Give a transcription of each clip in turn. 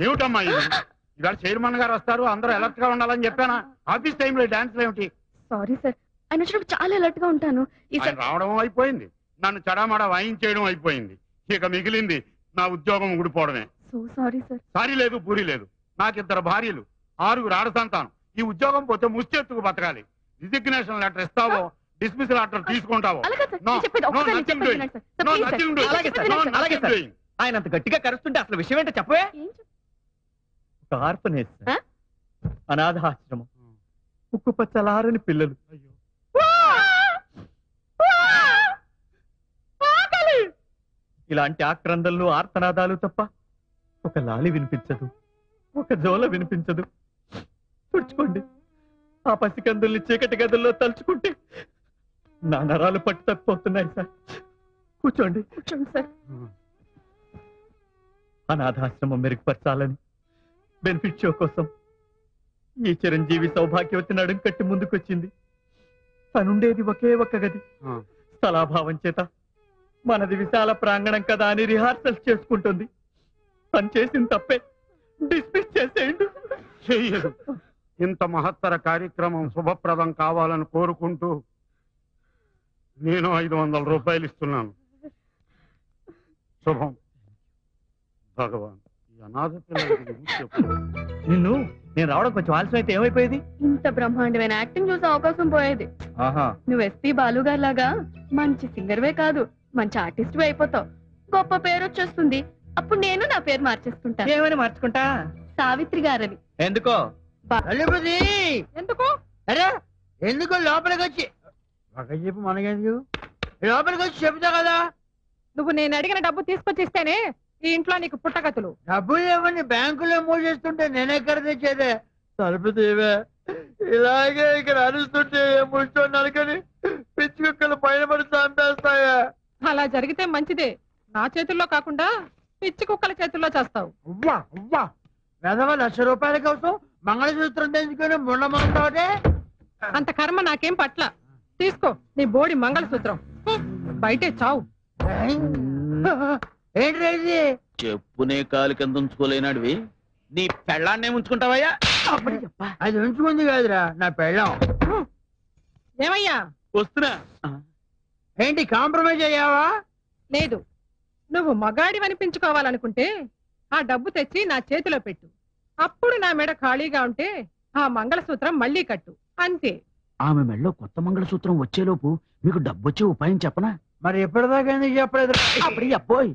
ఏమిటమ్మా ఇది? ఇవాళ చైర్మన్ గారు వస్తారు, అందరూ అలర్ట్ గా ఉండాలని చెప్పానా? ఆఫీస్ టైంలో డాన్స్లు ఏమిటి? సారీ సార్, ఆయన వచ్చినప్పుడు చాలా అలర్ట్ గా ఉంటాను. ఆయన రావడం అయిపోయింది, నన్ను చడామడా వాయించేయడం అయిపోయింది. ఇక మిగిలింది నా ఉద్యోగం ఊడిపోవడమే. So sorry sir. సారీ లేదు, పూరి లేదు. నాకిద్దరు భార్యలు, 6 ఆడ సంతానం. ఈ ఉద్యోగం పోతే ముష్టెత్తుకు బతకాలి. రిజిగ్నేషన్ లెటర్ ఇస్తావో, డిస్మిస్ లెటర్ తీసుకుంటావో? ఆయన అంత గట్టిగా కరుస్తుంటే అసలు విషయం ఏంటో చెప్పవే. ఒక ఆర్ఫనేజ్, అనాథాశ్రమం, ఉక్కు పచ్చలారని పిల్లలు, ఇలాంటి ఆక్రందనలు ఆర్తనాదాలు తప్ప ఒక లాలి వినిపించదు, ఒక జోల వినిపించదు. తుడుచుకోండి. ఆ పసికందుల్ని చీకటి గదుల్లో తలుచుకుంటే నా నరాలు పట్టు తప్పిపోతున్నాయి సార్. కూర్చోండి. కూర్చోండి సార్. అనాథాశ్రమం మెరుగుపరచాలని బెనిఫిట్ షో కోసం ఈ చిరంజీవి సౌభాగ్యవతి నడుం కట్టి ముందుకొచ్చింది. తనుండేది ఒకే ఒక్క గది. స్థలాభావం చేత మనది విశాల ప్రాంగణం కదా అని రిహార్సల్స్ చేసుకుంటుంది. తను చేసిన తప్పే, డిస్మిస్ చేసేయండి. చెయ్యదు. ఇంత మహత్తర కార్యక్రమం శుభప్రదం కావాలని కోరుకుంటూ నేను 500 రూపాయలు ఇస్తున్నాను. శుభం. భగవాన్, ఈ అనాథ పిల్లలకి నిన్ను నేను రావడం కొంచెం ఆలస్యం అయితే ఏమైపోయేది? ఇంత బ్రహ్మాండమైన యాక్టింగ్ చూసే అవకాశం పోయేది. నువ్వు ఎస్పీ బాలు గారి లాగా మంచి సింగర్వే కాదు, మంచి ఆర్టిస్ట్ అయిపోతావు. గొప్ప పేరు వచ్చేస్తుంది. అప్పుడు నేను నా పేరు మార్చేసుకుంటా. ఏమని మార్చుకుంటా? సావిత్రి గారని. ఎందుకో? ఎందుకు? అరే ఎందుకు లోపలికి వచ్చి చెప్పు, మనకెందుకు లోపలికి వచ్చి చెబుతా కదా. నువ్వు నేను అడిగిన డబ్బు తీసుకొచ్చిస్తేనే ఈ ఇంట్లో నీకు పుట్టగతులు. డబ్బులు ఏమని బ్యాంకులో మూసేస్తుంటే నేనెక్కడ తెచ్చేదే? తలుపు తీవే. ఇలాగే ఇక్కడ అరుస్తుంటే ముష్టో నరకని పిచ్చి కుక్కలు పైన పడి చంపేస్తాయా? అలా జరిగితే మంచిదే. నా చేతుల్లో కాకుండా పిచ్చి కుక్కల చేతుల్లో చేస్తావు. ఉవ్వా ఉవ్వా వెధవ 1,00,000 రూపాయల కోసం మంగళసూత్రం తెచ్చుకొని ముండమంటే అంత కర్మ నాకేం పట్ల. తీసుకో నీ బోడి మంగళసూత్రం, బయటే చావు. ఏంటి చెప్పునే కాలు కింద ఉంచుకోలేనాడివి నీ పెళ్ళాన్నే ఉంచుకుంటావయ్యా? అది ఉంచుకుంది కాదురా నా పెళ్ళం. ఏమయ్యా? వస్తున్నా. ఏంటి కాంప్రమైజ్ అయ్యావా? లేదు. నువ్వు మగాడి అనిపించుకోవాలనుకుంటే ఆ డబ్బు తెచ్చి నా చేతిలో పెట్టు. అప్పుడు నా మెడ ఖాళీగా ఉంటే ఆ మంగళసూత్రం మళ్ళీ కట్టు, అంతే. ఆమె మెడలో కొత్త మంగళసూత్రం వచ్చేలోపు మీకు డబ్బొచ్చే ఉపాయం చెప్పనా? మరి ఎప్పటిదాకా ఎందుకు చెప్పలేదు? అప్పుడు అబ్బోయ్,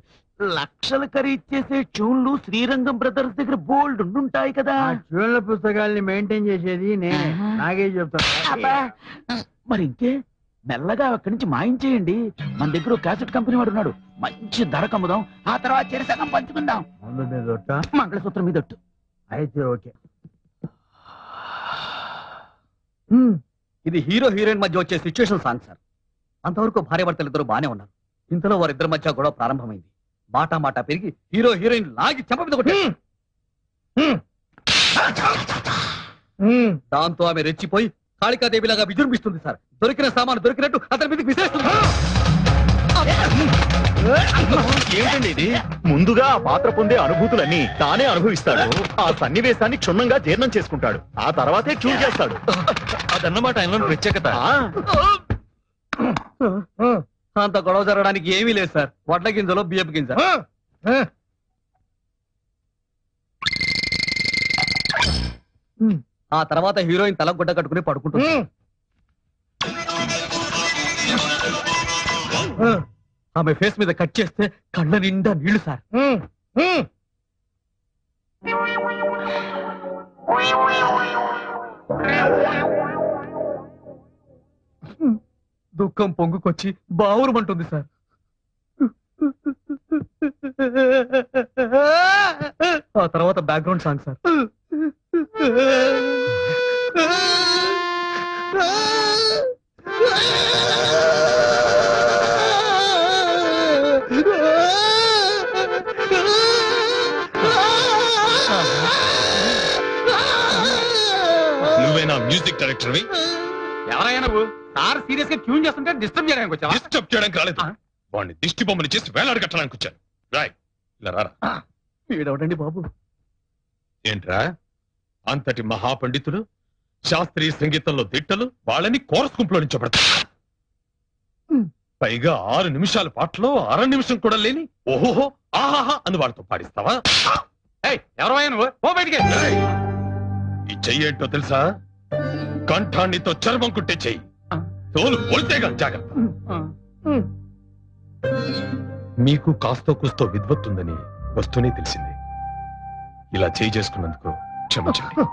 లక్షలు ఖరీదు చేసే ట్యూన్లు శ్రీరంగం బ్రదర్స్ దగ్గర బోల్డ్ ఉంటాయి కదా. ట్యూన్ల పుస్తకాల్ని మెయింటైన్ చేసేది నేనే. నాకే చెప్తాను. మరి ఇంకే మెల్లగా అక్కడి నుంచి మాయించేయండి. మన దగ్గర క్యాసెట్ కంపెనీ వాడు ఉన్నాడు, మంచి ధర కమ్ముదాం. ఆ తర్వాత చెరసగం పంచుకుందాం. మంగళసూత్రం మీద అయితే ఓకే. ఇది హీరో హీరోయిన్ మధ్య వచ్చే సిచ్యువేషన్ సాంగ్ సార్. అంతవరకు భార్యాభర్తలు ఇద్దరు బానే ఉన్నారు. ఇంతలో వారిద్దరి మధ్య గొడవ ప్రారంభమైంది. మాట మాట పెరిగి హీరో హీరోయిన్ లాగి చెంప మీద కొట్టారు. దాంతో ఆమె రెచ్చిపోయి కాళికాదేవిలాగా విజృంభిస్తుంది సార్. దొరికిన సామాను దొరికినట్టు అతని మీదకి విసిరేస్తుంది. ఏంటండి ఇది? ముందుగా ఆ పాత్ర పొందే అనుభూతులన్నీ తానే అనుభవిస్తాడు. ఆ సన్నివేశాన్ని క్షుణ్ణంగా జీర్ణం చేసుకుంటాడు. ఆ తర్వాతే ట్యూన్ చేస్తాడు. అదన్నమాట ఆయన ప్రత్యేకత. అంత గొడవ జరగడానికి ఏమీ లేదు సార్. వడ్ల గింజలో బియ్యపు గింజ. ఆ తర్వాత హీరోయిన్ తల గుడ్డ కట్టుకుని పడుకుంటుంది. ఆమె ఫేస్ మీద కట్ చేస్తే కళ్ళ నిండా నీళ్లు సార్. దుఃఖం పొంగుకొచ్చి బావురుమంటుంది సార్. ఆ తర్వాత బ్యాక్గ్రౌండ్ సాంగ్ సార్. నువ్వేనా మ్యూజిక్ డైరెక్టర్? ఎవరైనా నువ్వు సార్ సీరియస్ గా ట్యూన్ చేస్తుంటే డిస్టర్బ్ చేయడానికి వచ్చావా? డిస్టర్బ్ చేయడానికి రాలేదు. వాడిని దిష్టి బొమ్మని చేసి వేలాడు కట్టడానికి వచ్చాను. రాయ్ ఇలా రారా. వీడవడండి బాబు. ఏంట్రా అంతటి మహాపండితులు శాస్త్రీయ సంగీతంలో దిట్టలు వాళ్ళని కోరస్ గుంపులో నుంచోబెడతారు. పైగా 6 నిమిషాల పాటలో 1/2 నిమిషం కూడా లేని ఓహోహో ఆహాహా అని వాళ్ళతో పాడిస్తావా? ఎవరైనా నువ్వు పో బయటికి. ఈ చెయ్యి ఏంటో తెలుసా? కంఠాన్నితో చర్మం కుట్టే చెయ్యి. తోలు ఒలితేగా జాగ్రత్త. మీకు కాస్తో కూస్తో విద్వత్తుందని వస్తూనే తెలిసింది. ఇలా చేయి చేసుకున్నందుకు క్షమించండి.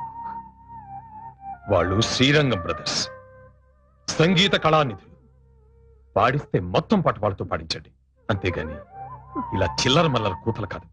వాళ్ళు శ్రీరంగం బ్రదర్స్, సంగీత కళానిధులు. పాడిస్తే మొత్తం పాట వాళ్ళతో పాడించండి, అంతేగాని ఇలా చిల్లర మల్లర కూతలు కాదు.